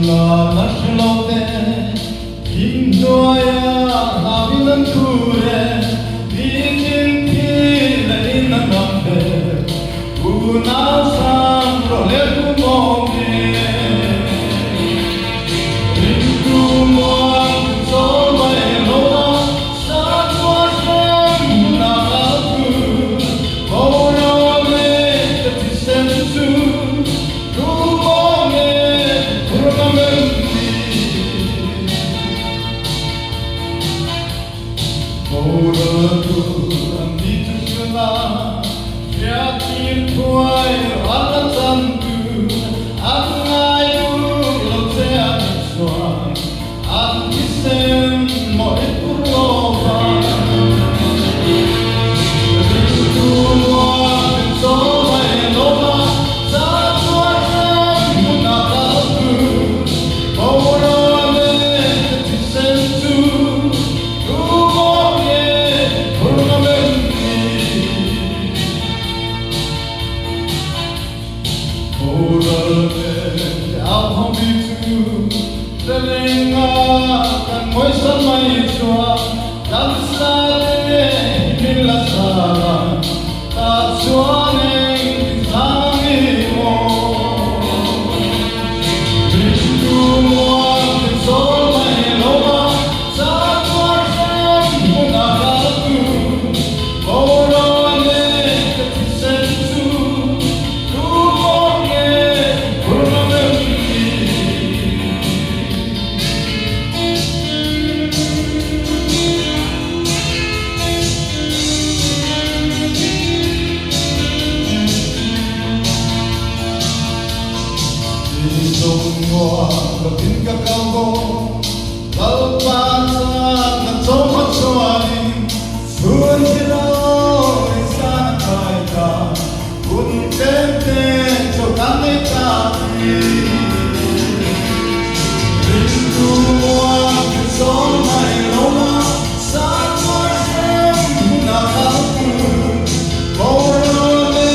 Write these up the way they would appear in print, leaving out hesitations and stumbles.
나날로대 인도야 나비는 그래 비긴 피를 있는 건데 우나상으로 내고 몸에 인구모한 소마에 놓아 사주하신 나가고 모렴에 뜻센수 구멍에 들어가면 모르도 안 믿으시나 야kin tuai alam santu angai lo se aniswa anisen mo ipurova rindu so mai lova sa tuai munakaku morane tisentu rumoye purnamenti 오르네 아픔이 들랭아 난 모이선만이 좋아 남사대 밀라사라 다 좋아내 사랑이고 빈두모한 소마에 놓아 사과상 나가고 오르네 뜻센수 Semua lebih kekau lepas mencoba suami sun hilau di sana kaya pun tete cokan tapi rindu muak somai loma sama nakku morone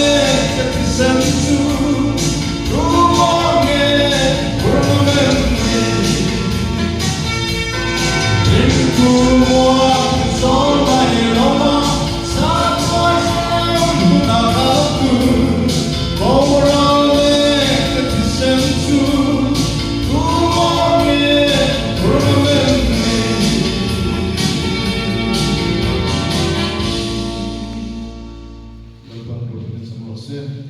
ketisensu Semua soalnya lama satu nagaku morale ketisensu rumone rumene Lepas berhenti sama saya